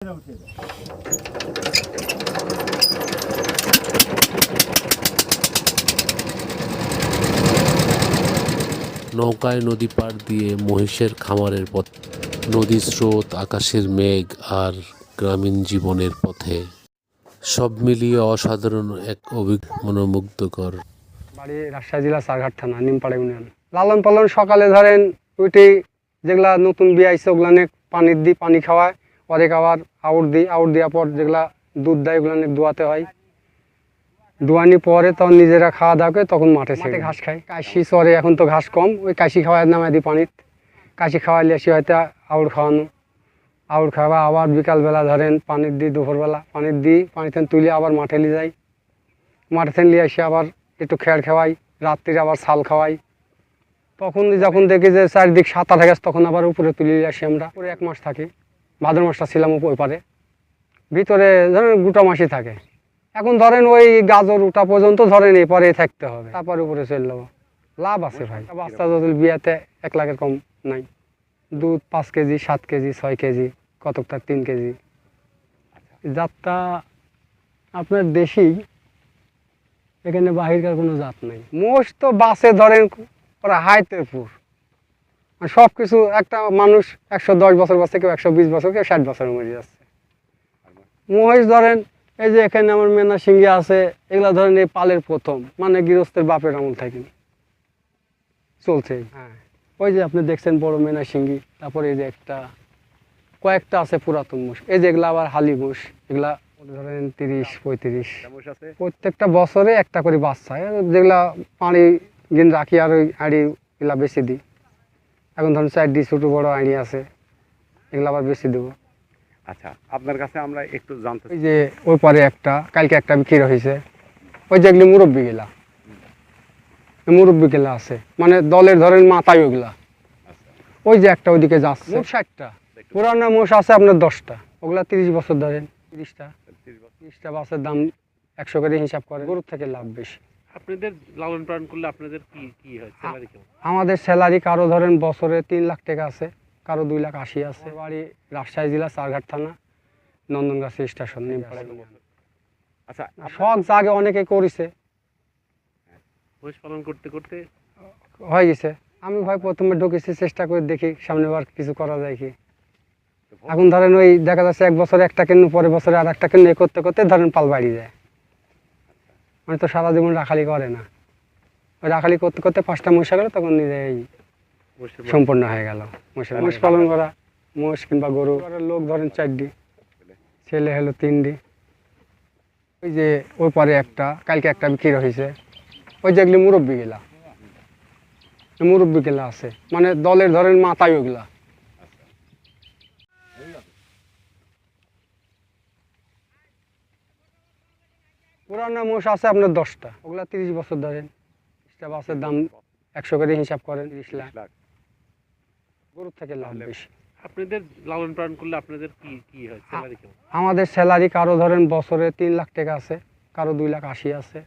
নৌকায় নদী পার দিয়ে মহিষের খামারের পথ, নদীর স্রোত, আকাশের মেঘ আর গ্রামীণ জীবনের পথে সব মিলিয়ে অসাধারণ এক মনোমুগ্ধকর। বাড়ি রাজশাহী জেলা সারঘাট থানা নিমপাড়া ইউনিয়ন। লালন পালন সকালে ধরেন উঠে যেগুলা নতুন বিয়ে আইসে ওগুলা পানির দিই, পানি খাওয়ায়, অনেক আবার আউট দেওয়ার পর যেগুলা দুধ দেয় ওগুলা দোয়াতে হয়। দোয়ানি পরে তখন নিজেরা খাওয়া দাওয়া করে তখন মাঠে ঘাস খায়। কাশি চরে, এখন তো ঘাস কম, ওই কাশি খাওয়ায় নামায় দিই পানিত। কাশি খাওয়াইলে আসি হয়তো আউট খাওয়ানো, আউট খাওয়া আবার বিকালবেলা ধরেন পানির দিই, দুপুরবেলা পানির দিই, পানিতে তুলে আবার মাঠে নিয়ে যাই। মাঠে নিয়ে আসি আবার একটু খেয়ার খাওয়াই, রাত্রিরে আবার ছাল খাওয়াই। তখন যখন দেখি যে চারিদিক সাঁতার হয়ে গেছে তখন আবার উপরে তুলে আসি আমরা। উপরে 1 মাস থাকি, ভাদ্র মাসটা ছিলাম ওই পারে, ভিতরে ধরেন গোটা মাসই থাকে। এখন ধরেন ওই গাজর উঠা পর্যন্ত ধরেন এই পরে থাকতে হবে, তারপর উপরে চলে যাবো। লাভ আছে ভাই, বাচ্চা যদি বিয়াতে 1 লাখের কম নাই। দুধ 5 কেজি, 7 কেজি, 6 কেজি, কতকটা 3 কেজি। জাতটা আপনার দেশি, এখানে বাহিরকার কোনো জাত নাই। মোষ তো বাসে ধরেন ওরা হাইতের পুর, সব কিছু। একটা মানুষ 110 বছর বাঁচছে, কেউ 120 বছর, কেউ 60 বছর মরে যাচ্ছে। মহিষ ধরেন এই যে এখানে আমার মেনা সিংহে আছে, এগুলা ধরেন এই পালের প্রথম, মানে গৃহস্থের বাপের আমল থেকে চলছে। হ্যাঁ, ওই যে আপনি দেখছেন বড় মেনা সিংহি, তারপরে এই যে কয়েকটা আছে পুরাতন মোষ, এই যে এগুলা আবার হালি মোষ, এগুলা ধরেন 30-35। প্রত্যেকটা বছরে একটা করে বাচ্চা, যেগুলা পানি গিন রাখি আর ওই আড়ি এগুলা বেশি দিই। এখন ধরেন 4 ছোট বড় আড়ি আছে, এগুলো আবার বেশি দেবো। আচ্ছা, আপনার কাছে আমরা একটু জানতে চাই, ওই যে ওই পারে কালকে একটা বিক্রি হয়েছে, ওই যে এগুলি মুরব্বী গেলা আছে, মানে দলের ধরেন মাথায় ওগুলা। ওই যে একটা ওইদিকে যাচ্ছে, 60টা পুরানো মোষ আছে আপনার 10টা, ওগুলা 30 বছর ধরেন। 30টা বাসের দাম 100 করে হিসাব করে, গরুর থেকে লাভ বেশি। আপনাদের লালন পালন করলে আপনাদের কি হয় স্যালারি কেমন? আমাদের স্যালারি কারো ধরেন বছরে 3 লাখ টাকা আছে, কারো 2,80,000 আছে। বাড়ি রাজশাহী জেলা সারঘাট থানা, নন্দনগাছ স্টেশন, নিমপাড়া। আচ্ছা, শখ জাগে অনেকে করেছে, মহিষ পালন করতে করতে হয়ে গেছে। আমি ভাই প্রথমে ঢুকেছি, চেষ্টা করে দেখি সামনেবার কিছু করা যায় কি। এখন ধরেন ওই দেখা যাচ্ছে 1 বছরে একটা কিনু, পরের বছরে আর একটা কিনু, করতে করতে ধরেন পাল বাড়ি যায়। মানে তো সারা জীবন রাখালি করে না, ওই রাখালি করতে করতে 5টা মহিষা গেল, তখন নিজেই সম্পূর্ণ হয়ে গেল। মোষ পালন করা, মোষ কিংবা গরু লোক ধরেন 4টি, ছেলে হলো 3টি। ওই যে ওই পরে কালকে একটা বিক্রি হয়েছে, ওই যে এগুলি মুরব্বী গেলা আছে, মানে দলের ধরেন মাথায় ওগুলা। পুরানো মোষ আছে আপনার 10টা, ওগুলা 30 বছর ধরেন। 30টা বাসের দাম 100 করে হিসাব করেন, 30 লাখ। গরুর থেকে লাভ বেশি। আপনাদের লালন পালন করলে আপনাদের কি হয় স্যালারি কেমন? আমাদের স্যালারি কারো ধরেন বছরে 3 লাখ টাকা আছে, কারো 2,80,000 আছে।